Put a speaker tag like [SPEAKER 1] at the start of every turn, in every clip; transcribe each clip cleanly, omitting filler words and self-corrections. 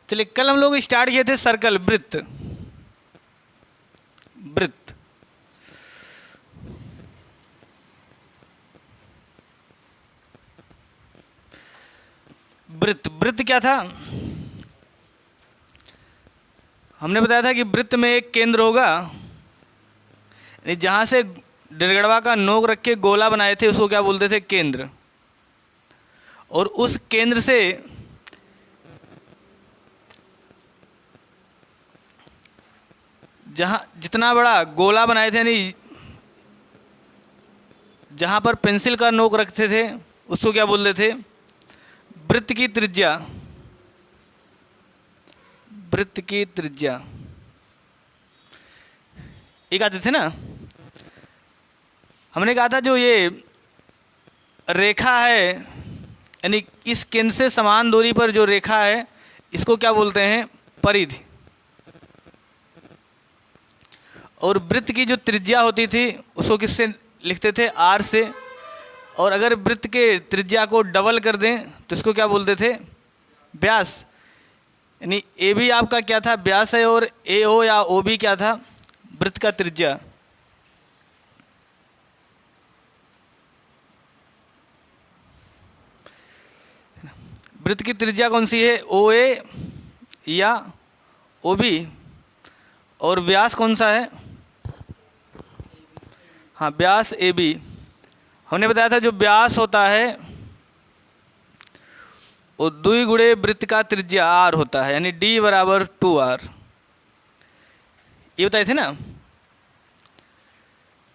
[SPEAKER 1] चलिए, कल हम लोग स्टार्ट किए थे सर्कल, वृत्त। वृत्त वृत्त वृत्त क्या था? हमने बताया था कि वृत्त में एक केंद्र होगा, जहाँ से डेढ़गड़वा का नोक रख के गोला बनाए थे उसको क्या बोलते थे? केंद्र। और उस केंद्र से जहाँ जितना बड़ा गोला बनाए थे, यानी जहाँ पर पेंसिल का नोक रखते थे उसको क्या बोलते थे? वृत्त की त्रिज्या। वृत्त की त्रिज्या एक आते थे ना। हमने कहा था जो ये रेखा है, यानी इस केंद्र से समान दूरी पर जो रेखा है इसको क्या बोलते हैं? परिधि। और वृत्त की जो त्रिज्या होती थी उसको किससे लिखते थे? आर से। और अगर वृत्त के त्रिज्या को डबल कर दें तो इसको क्या बोलते थे? व्यास। यानी ए भी आपका क्या था? व्यास है। और ए ओ या ओ भी क्या था? वृत्त का त्रिज्या। वृत्त की त्रिज्या कौन सी है? ओ ए या ओ बी। और व्यास कौन सा है? हाँ, व्यास ए बी। हमने बताया था जो व्यास होता है वो 2 गुणे वृत्त का त्रिज्या आर होता है, यानी डी बराबर 2r। ये बताए थे ना।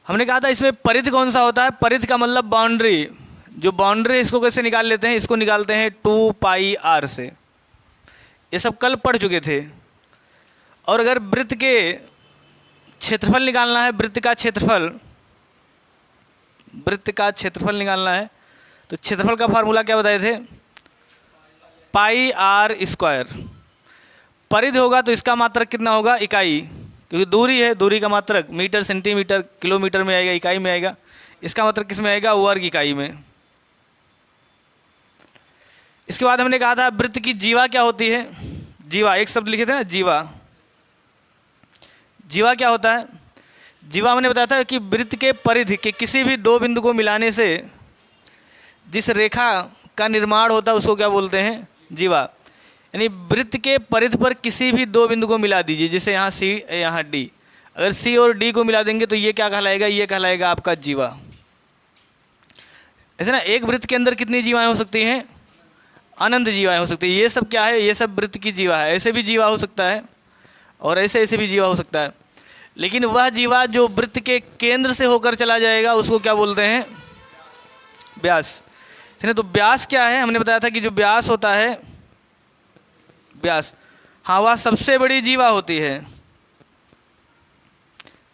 [SPEAKER 1] हमने कहा था इसमें परिधि कौन सा होता है? परिधि का मतलब बाउंड्री। जो बाउंड्री है इसको कैसे निकाल लेते हैं? इसको निकालते हैं 2 पाई r से। ये सब कल पढ़ चुके थे। और अगर वृत्त के क्षेत्रफल निकालना है, वृत्त का क्षेत्रफल, वृत्त का क्षेत्रफल निकालना है तो क्षेत्रफल का फार्मूला क्या बताए थे? पाई आर स्क्वायर। परिधि होगा तो इसका मात्रक कितना होगा? इकाई, क्योंकि दूरी है, दूरी का मात्रक मीटर, सेंटीमीटर, किलोमीटर में आएगा, इकाई में आएगा। इसका मात्रक किस में आएगा? वर्ग इकाई में। इसके बाद हमने कहा था वृत्त की जीवा क्या होती है? जीवा, एक शब्द लिखे थे ना, जीवा। जीवा क्या होता है? जीवा हमने बताया था कि वृत्त के परिधि के किसी भी 2 बिंदु को मिलाने से जिस रेखा का निर्माण होता है उसको क्या बोलते हैं? जीवा। यानी वृत्त के परिधि पर किसी भी 2 बिंदु को मिला दीजिए, जैसे यहाँ सी, यहाँ डी। अगर सी और डी को मिला देंगे तो ये क्या कहलाएगा? ये कहलाएगा आपका जीवा। ऐसे ना, एक वृत्त के अंदर कितनी जीवाएं हो सकती हैं? अनंत जीवाएं हो सकती हैं। ये सब क्या है? ये सब वृत्त की जीवा है। ऐसे भी जीवा हो सकता है और ऐसे ऐसे भी जीवा हो सकता है। लेकिन वह जीवा जो वृत्त के केंद्र से होकर चला जाएगा उसको क्या बोलते हैं? व्यास। तो व्यास क्या है? हमने बताया था कि जो व्यास होता है, व्यास, हाँ, वह सबसे बड़ी जीवा होती है।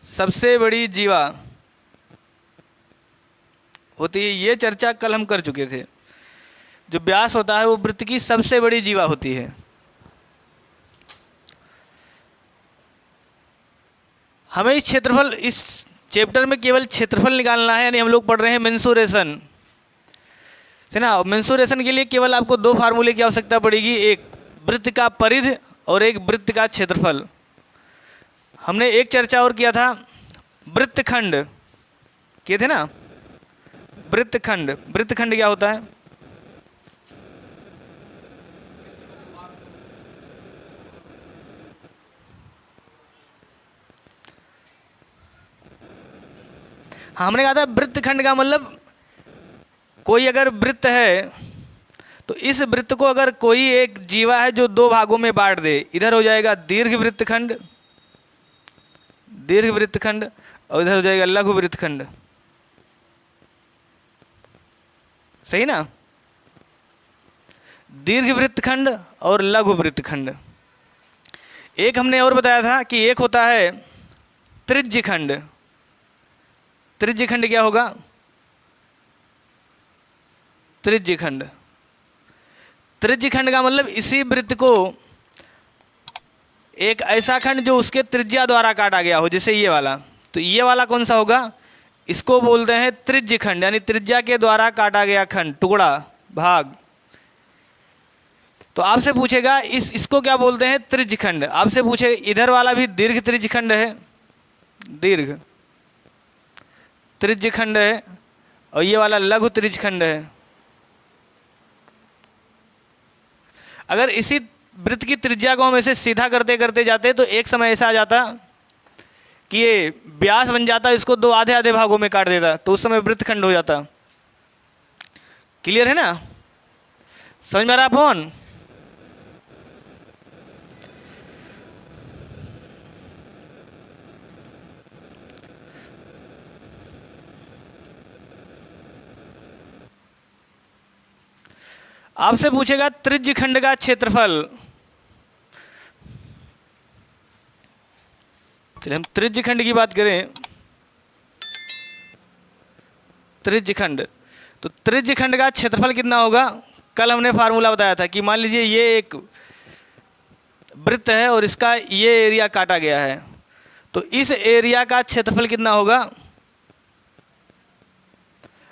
[SPEAKER 1] सबसे बड़ी जीवा होती है, ये चर्चा कल हम कर चुके थे। जो व्यास होता है वो वृत्त की सबसे बड़ी जीवा होती है। हमें इस क्षेत्रफल, इस चैप्टर में केवल क्षेत्रफल निकालना है, यानी हम लोग पढ़ रहे हैं मेंसुरेशन, है ना। मेंसुरेशन के लिए केवल आपको 2 फार्मूले की आवश्यकता पड़ेगी, एक वृत्त का परिधि और एक वृत्त का क्षेत्रफल। हमने एक चर्चा और किया था, वृत्तखंड किए थे ना। वृत्तखंड, वृत्तखंड क्या होता है? हाँ, हमने कहा था वृत्तखंड का मतलब कोई अगर वृत्त है तो इस वृत्त को अगर कोई एक जीवा है जो 2 भागों में बांट दे, इधर हो जाएगा दीर्घ वृत्तखंड, दीर्घ वृत्तखंड, और इधर हो जाएगा लघु वृत्तखंड। सही ना? दीर्घ वृत्तखंड और लघु वृत्तखंड। एक हमने और बताया था कि एक होता है त्रिज्यखंड। त्रिज्यखंड क्या होगा? त्रिज्यखंड, त्रिज्यखंड का मतलब इसी वृत्त को एक ऐसा खंड जो उसके त्रिज्या द्वारा काटा गया हो, जैसे ये वाला। तो ये वाला कौन सा होगा? इसको बोलते हैं त्रिज्यखंड, यानी त्रिज्या के द्वारा काटा गया खंड, टुकड़ा, भाग। तो आपसे पूछेगा इसको क्या बोलते हैं, त्रिज्यखंड। आपसे पूछे इधर वाला भी दीर्घ त्रिज्यखंड है, दीर्घ त्रिज्यखंड है, और ये वाला लघु त्रिज्यखंड है। अगर इसी वृत्त की त्रिज्या को हम ऐसे सीधा करते करते जाते तो एक समय ऐसा आ जाता कि ये व्यास बन जाता, इसको दो आधे आधे भागों में काट देता, तो उस समय वृत्तखंड हो जाता। क्लियर है ना, समझ में आ रहा अपन? आपसे पूछेगा त्रिज्यखंड का क्षेत्रफल। चलिए हम त्रिज्यखंड की बात करें। त्रिज्यखंड, तो त्रिज्यखंड का क्षेत्रफल कितना होगा? कल हमने फार्मूला बताया था कि मान लीजिए ये एक वृत्त है और इसका ये एरिया काटा गया है, तो इस एरिया का क्षेत्रफल कितना होगा?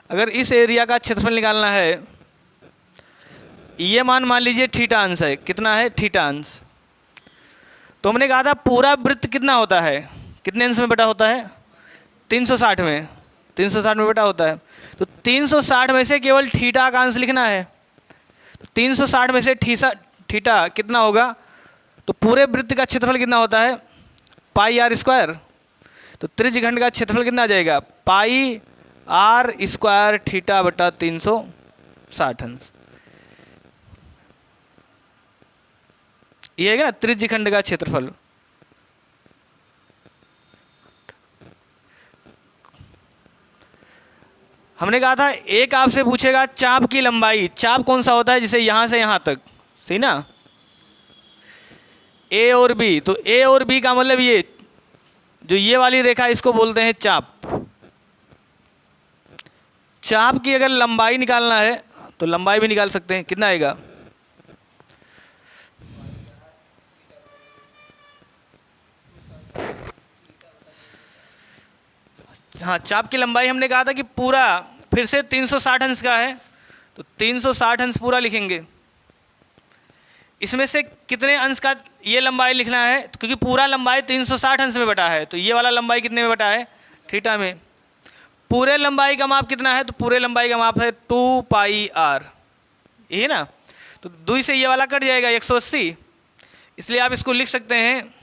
[SPEAKER 1] अगर इस एरिया का क्षेत्रफल निकालना है, ये मान लीजिए थीटा अंश है। कितना है? थीटा अंश। तो हमने कहा था पूरा वृत्त कितना होता है, कितने अंश में बटा होता है? 360 में, 360 में बटा होता है। तो 360 में से केवल थीटा का अंश लिखना है। तो 360 में से थीटा कितना होगा? तो पूरे वृत्त का क्षेत्रफल कितना होता है? पाई आर स्क्वायर। तो त्रिज्यखंड का क्षेत्रफल कितना आ जाएगा? पाई आर स्क्वायर थीटा बटा 360 अंश। ये है ना त्रिज्यखंड का क्षेत्रफल। हमने कहा था एक आपसे पूछेगा चाप की लंबाई। चाप कौन सा होता है? जिसे यहां से यहां तक, सही ना, ए और बी। तो ए और बी का मतलब ये जो ये वाली रेखा, इसको बोलते हैं चाप। चाप की अगर लंबाई निकालना है तो लंबाई भी निकाल सकते हैं। कितना आएगा? हाँ, चाप की लंबाई हमने कहा था कि पूरा फिर से 360 अंश का है, तो 360 अंश पूरा लिखेंगे। इसमें से कितने अंश का ये लंबाई लिखना है? तो क्योंकि पूरा लंबाई 360 अंश में बटा है, तो ये वाला लंबाई कितने में बटा है? थीटा में। पूरे लंबाई का माप कितना है? तो पूरे लंबाई का माप है 2 पाई आर, ये ना। तो 2 से ये वाला कट जाएगा 180, इसलिए आप इसको लिख सकते हैं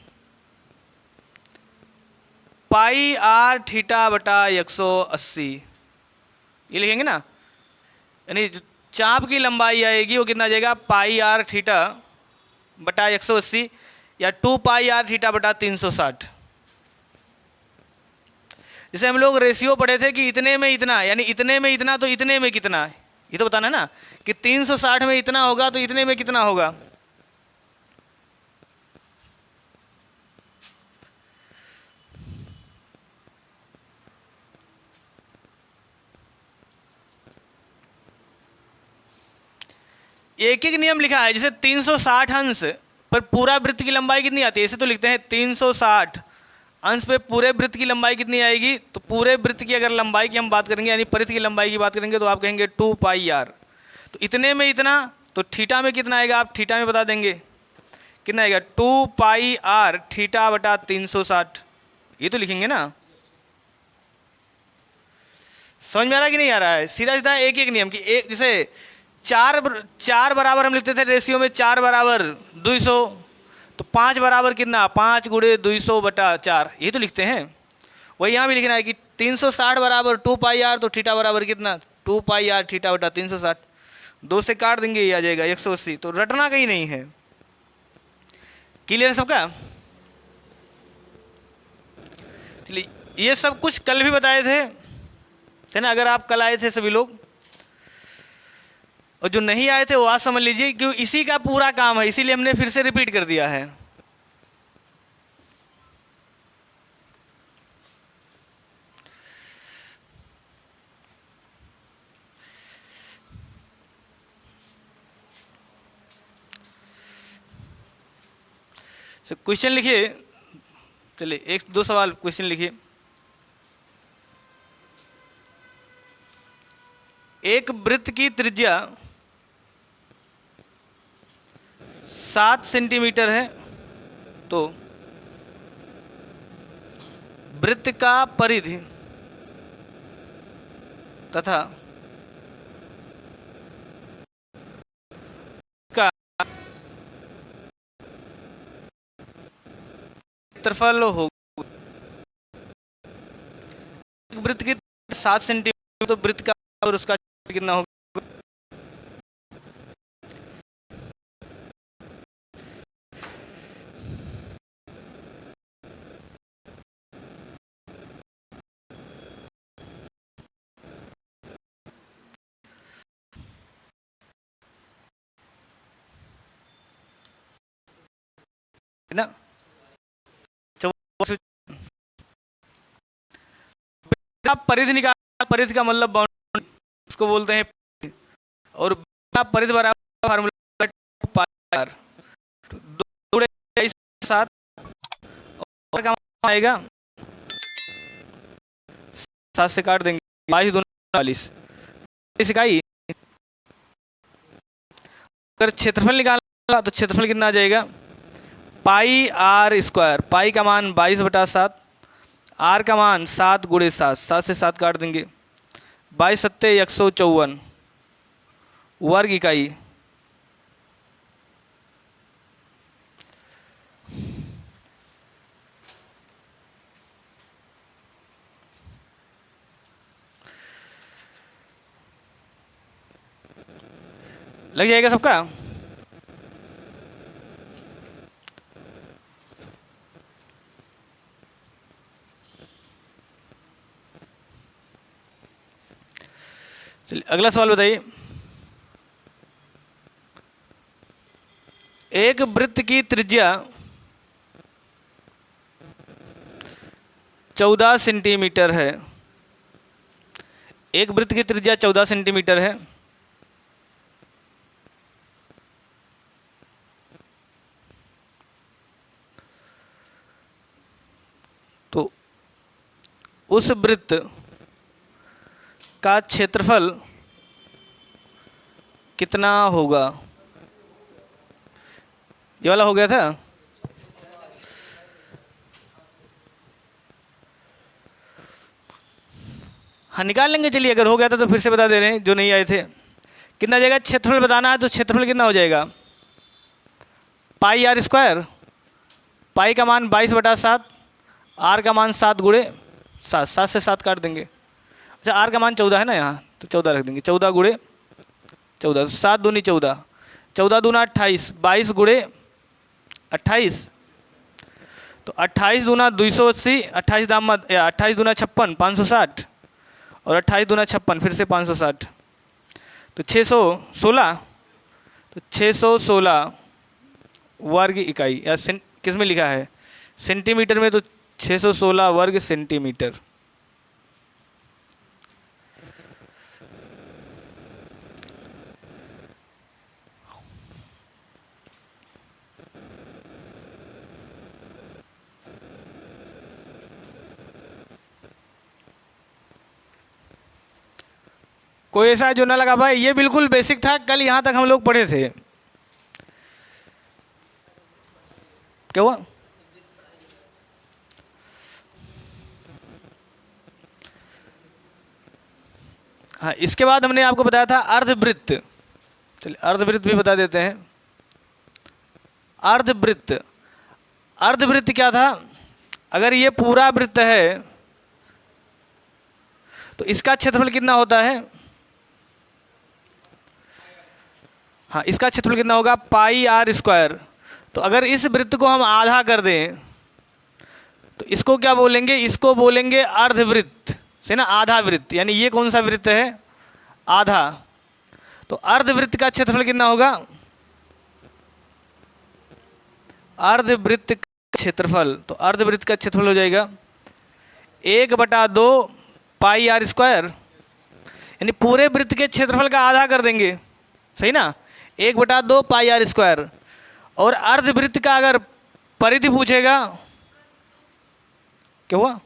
[SPEAKER 1] पाई आर थीटा बटा 180। ये लिखेंगे ना, यानी चाप की लंबाई आएगी वो कितना आ जाएगा? पाई आर थीटा बटा 180 या 2 पाई आर थीटा बटा 360। जैसे हम लोग रेशियो पढ़े थे कि इतने में इतना, यानी इतने में इतना तो इतने में कितना, ये तो बताना है ना कि 360 में इतना होगा तो इतने में कितना होगा। एक एक नियम लिखा है। जैसे 360 अंश पर पूरा वृत्त की लंबाई कितनी आती है? ऐसे तो लिखते हैं 360 अंश पे पूरे वृत्त की लंबाई कितनी आएगी? तो पूरे वृत्त की अगर लंबाई की हम बात करेंगे, यानी परिध की लंबाई की बात करेंगे, तो आप कहेंगे 2 पाई आर। तो इतने में इतना, तो थीटा में कितना आएगा? आप थीटा में बता देंगे कितना आएगा? 2 पाई आर थीटा बटा 360, ये तो लिखेंगे ना। समझ में आ रहा है कि नहीं आ रहा है? सीधा सीधा एक एक नियम की एक, जैसे चार बराबर हम लिखते थे रेशियो में, 4 बराबर 200, तो 5 बराबर कितना? 5 गुणे 200 बटा 4, ये तो लिखते हैं। वही यहाँ भी लिखना है कि 360 बराबर 2 पाई आर, तो थीटा बराबर कितना? 2 पाई आर थीटा बटा 360। 2 से काट देंगे, ये आ जाएगा 180। तो रटना कहीं नहीं है। क्लियर सबका? चलिए, ये सब कुछ कल भी बताए थे, है ना। अगर आप कल आए थे सभी लोग, और जो नहीं आए थे वो आज समझ लीजिए, क्यों इसी का पूरा काम है, इसीलिए हमने फिर से रिपीट कर दिया है। क्वेश्चन लिखिए। चलिए, एक दो सवाल क्वेश्चन लिखिए। एक वृत्त की त्रिज्या 7 सेंटीमीटर है तो वृत्त का परिधि तथा का क्षेत्रफल हो वृत्त की 7 सेंटीमीटर तो वृत्त का और उसका कितना होगा? ना परिधि निकाल, परिधि का मतलब बाउंड्री इसको बोलते हैं, और परिधि बराबर फार्मूला पाई आर, 7 और का आएगा 7 से काट देंगे 22 दूनी 40 इकाई। अगर क्षेत्रफल निकालना तो क्षेत्रफल कितना आ जाएगा? पाई आर स्क्वायर, पाई का मान 22/7, आर का मान 7 × 7, 7 से 7 काट देंगे 22 × 7 154 वर्ग इकाई। लग जाएगा सबका? चलिए अगला सवाल बताइए। एक वृत्त की त्रिज्या 14 सेंटीमीटर है। एक वृत्त की त्रिज्या 14 सेंटीमीटर है। तो उस वृत्त का क्षेत्रफल कितना होगा? ये वाला हो गया था। हाँ निकाल लेंगे, चलिए अगर हो गया था तो फिर से बता दे रहे हैं जो नहीं आए थे। कितना जाएगा? क्षेत्रफल बताना है तो क्षेत्रफल कितना हो जाएगा? पाई आर स्क्वायर, पाई का मान 22/7, आर का मान 7 × 7, 7 से 7 काट देंगे। अच्छा आर का मान 14 है ना यहाँ, तो 14 रख देंगे, 14 × 14, 7 दूनी 14, 14 दूना 28, 22 × 28, तो 28 दूना 280, 28 दाम 28 दूना 56 560, और 28 दूना 56 फिर से 560, तो 616, तो 616 वर्ग इकाई। या किस में लिखा है? सेंटीमीटर में, तो 616 वर्ग सेंटीमीटर। कोई ऐसा जो ना लगा भाई ये बिल्कुल बेसिक था, कल यहाँ तक हम लोग पढ़े थे, क्या हुआ? हाँ इसके बाद हमने आपको बताया था अर्धवृत्त। चलिए अर्धवृत्त भी बता देते हैं। अर्धवृत्त, अर्धवृत्त क्या था? अगर ये पूरा वृत्त है तो इसका क्षेत्रफल कितना होता है? हाँ इसका क्षेत्रफल कितना होगा? पाई आर स्क्वायर। तो अगर इस वृत्त को हम आधा कर दें तो इसको क्या बोलेंगे? इसको बोलेंगे अर्धवृत्त से ना, आधा वृत्त। यानी ये कौन सा वृत्त है? आधा। तो अर्धवृत्त का क्षेत्रफल कितना होगा? अर्धवृत्त का क्षेत्रफल, तो अर्धवृत्त का क्षेत्रफल हो जाएगा 1/2 पाई आर स्क्वायर। यानी पूरे वृत्त के क्षेत्रफल का आधा कर देंगे, सही ना, 1/2 पाई आर स्क्वायर। और अर्धवृत्त का अगर परिधि पूछेगा, क्या हुआ?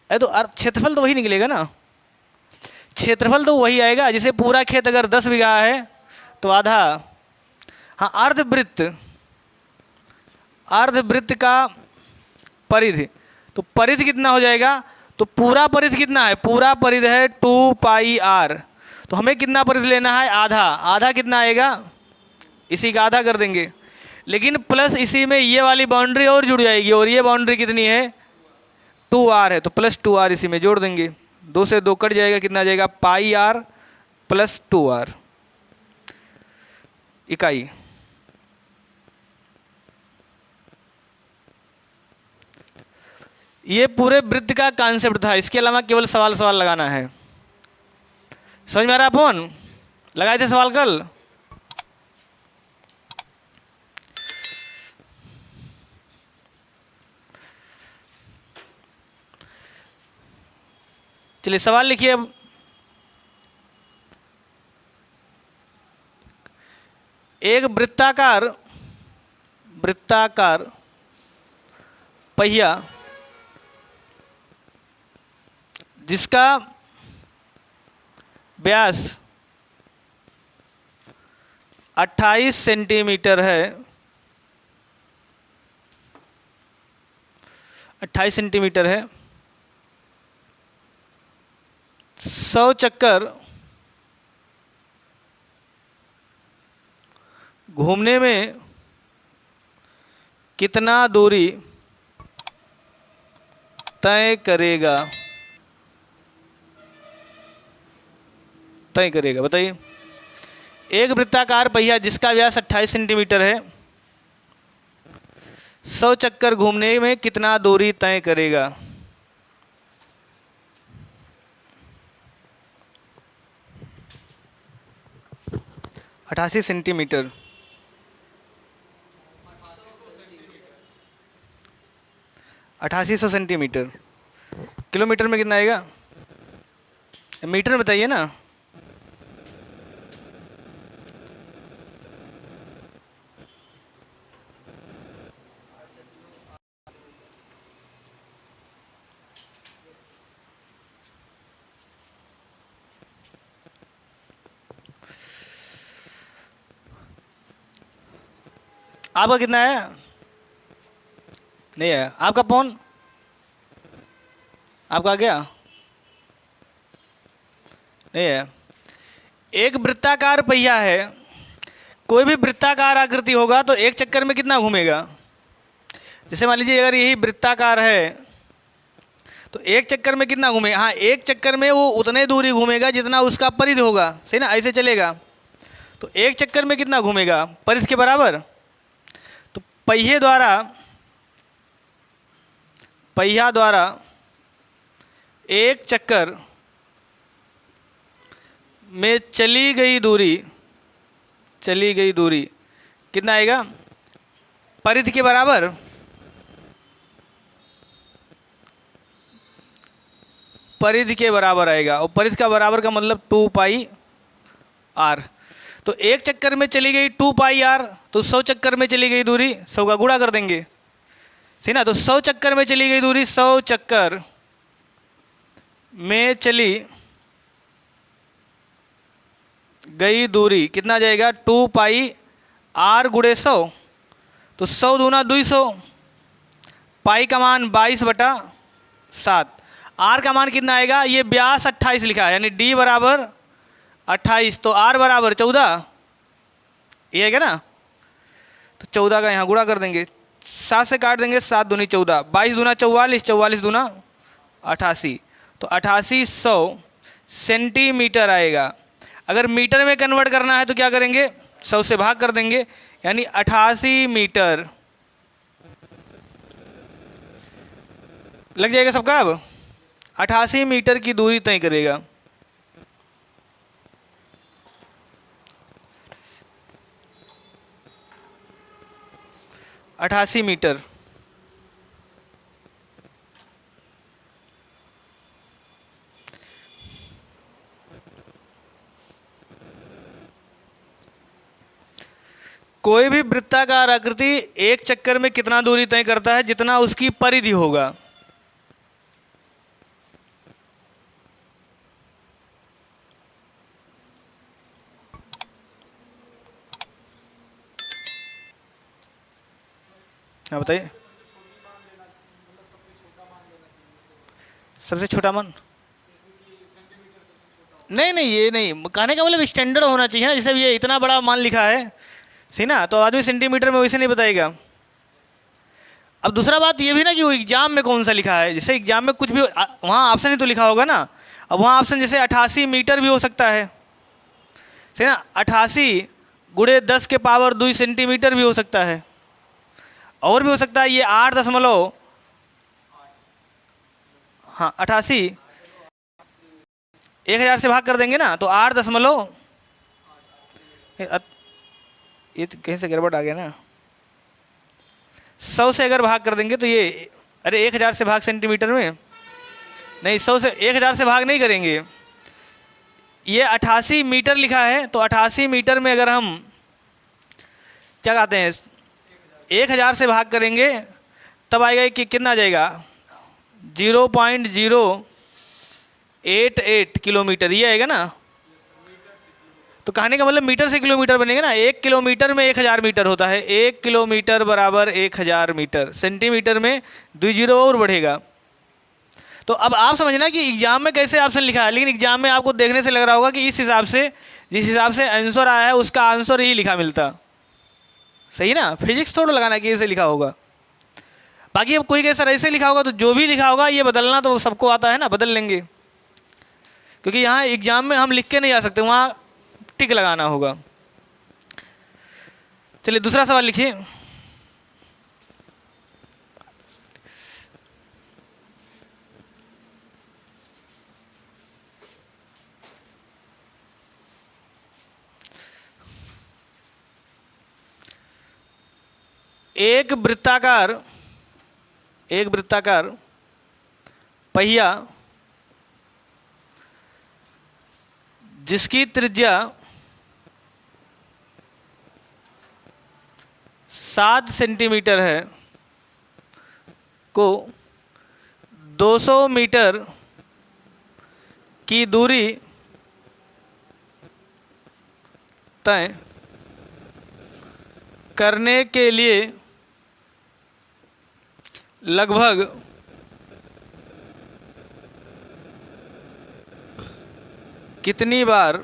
[SPEAKER 1] अरे तो क्षेत्रफल तो वही निकलेगा ना, क्षेत्रफल तो वही आएगा। जैसे पूरा खेत अगर 10 बीघा है तो आधा हाँ, अर्धवृत्त, अर्धवृत्त का परिधि, तो परिधि कितना हो जाएगा, तो पूरा परिधि कितना है, पूरा परिधि है 2 पाई r, तो हमें कितना परिधि लेना है, आधा, आधा कितना आएगा, इसी का आधा कर देंगे। लेकिन प्लस इसी में ये वाली बाउंड्री और जुड़ जाएगी, और ये बाउंड्री कितनी है, 2r है, तो प्लस 2r इसी में जोड़ देंगे, 2 से 2 कट जाएगा, कितना जाएगा, पाई r प्लस 2r इकाई। ये पूरे वृत्त का कॉन्सेप्ट था, इसके अलावा केवल सवाल सवाल लगाना है। समझ में आ रहा है? अपन लगाए थे सवाल कल। चलिए सवाल लिखिए अब। एक वृत्ताकार, वृत्ताकार पहिया जिसका व्यास 28 सेंटीमीटर है, 28 सेंटीमीटर है, 100 चक्कर घूमने में कितना दूरी तय करेगा, तय करेगा, बताइए। एक वृत्ताकार पहिया जिसका व्यास 28 सेंटीमीटर है, 100 चक्कर घूमने में कितना दूरी तय करेगा। अठासी सेंटीमीटर, 8800 सेंटीमीटर, किलोमीटर में कितना आएगा, मीटर में बताइए ना। आपका कितना है, नहीं है आपका फोन, आपका आ गया, नहीं है। एक वृत्ताकार पहिया है, कोई भी वृत्ताकार आकृति होगा तो एक चक्कर में कितना घूमेगा। जैसे मान लीजिए अगर यही वृत्ताकार है तो एक चक्कर में कितना घूमेगा, हाँ एक चक्कर में वो उतने दूरी घूमेगा जितना उसका परिधि होगा, सही ना, ऐसे चलेगा। तो एक चक्कर में कितना घूमेगा, परिधि के बराबर। तो पहिए द्वारा, पहिया द्वारा एक चक्कर में चली गई दूरी, चली गई दूरी कितना आएगा, परिधि के बराबर। परिधि के बराबर आएगा, और परिधि का बराबर का मतलब 2 पाई r। तो एक चक्कर में चली गई 2 पाई r, तो 100 चक्कर में चली गई दूरी 100 का गुणा कर देंगे, सही ना। तो 100 चक्कर में चली गई दूरी, 100 चक्कर में चली गई दूरी कितना आ जाएगा, 2 पाई r गुणे 100, तो 100 दूना 200, पाई का मान 22/7, r का मान कितना आएगा, ये व्यास 28 लिखा है, यानी d बराबर 28, तो r बराबर 14, ये है क्या ना। तो 14 का यहाँ गुणा कर देंगे, 7 से काट देंगे, 7 दूनी 14, 22 दूना 44, 44 दूना 88, तो 8800 सेंटीमीटर आएगा। अगर मीटर में कन्वर्ट करना है तो क्या करेंगे, 100 से भाग कर देंगे, यानी 88 मीटर लग जाएगा सबका। अब 88 मीटर की दूरी तय करेगा। अठासी मीटर, कोई भी वृत्ताकार आकृति एक चक्कर में कितना दूरी तय करता है, जितना उसकी परिधि होगा। हाँ बताइए। सबसे छोटा मान, नहीं नहीं ये नहीं कहने का मतलब स्टैंडर्ड होना चाहिए ना, जैसे ये इतना बड़ा मान लिखा है, सही ना, तो आदमी सेंटीमीटर में वैसे नहीं बताएगा। अब दूसरा बात ये भी ना कि वो एग्जाम में कौन सा लिखा है, जैसे एग्जाम में कुछ भी वहाँ ऑप्शन ही तो लिखा होगा ना। अब वहाँ ऑप्शन जैसे 88 मीटर भी हो सकता है, सही ना, 88 गुणे 10 के पावर 2 सेंटीमीटर भी हो सकता है, और भी हो सकता है ये 8 दशमलव, हाँ 88 1000 से भाग कर देंगे ना तो 8 दशमलव, ये तो कहीं से गड़बड़ आ गया ना, 100 से अगर भाग कर देंगे तो ये, अरे 1000 से भाग सेंटीमीटर में, नहीं 100 से 1000 से भाग नहीं करेंगे, ये 88 मीटर लिखा है, तो 88 मीटर में अगर हम क्या कहते हैं 1000 से भाग करेंगे तब आएगा कि कितना आ जाएगा 0.088 किलोमीटर, ये आएगा ना। तो कहने का मतलब मीटर से किलोमीटर बनेगा ना, 1 किलोमीटर में 1000 मीटर होता है, 1 किलोमीटर बराबर 1000 मीटर, सेंटीमीटर में 2 जीरो और बढ़ेगा। तो अब आप समझना कि एग्जाम में कैसे ऑप्शन लिखा है, लेकिन एग्जाम में आपको देखने से लग रहा होगा कि इस हिसाब से जिस हिसाब से आंसर आया है उसका आंसर ही लिखा मिलता, सही ना, फिजिक्स थोड़ा लगाना कि ऐसे लिखा होगा। बाकी अब कोई सर ऐसे लिखा होगा तो जो भी लिखा होगा ये बदलना तो सबको आता है ना, बदल लेंगे, क्योंकि यहाँ एग्जाम में हम लिख के नहीं आ सकते, वहाँ टिक लगाना होगा। चलिए दूसरा सवाल लिखिए। एक वृत्ताकार पहिया जिसकी त्रिज्या 7 सेंटीमीटर है को 200 मीटर की दूरी तय करने के लिए लगभग कितनी बार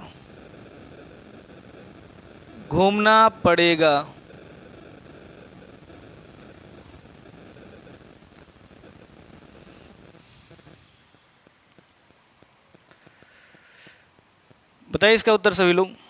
[SPEAKER 1] घूमना पड़ेगा। बताइए इसका उत्तर सभी लोग।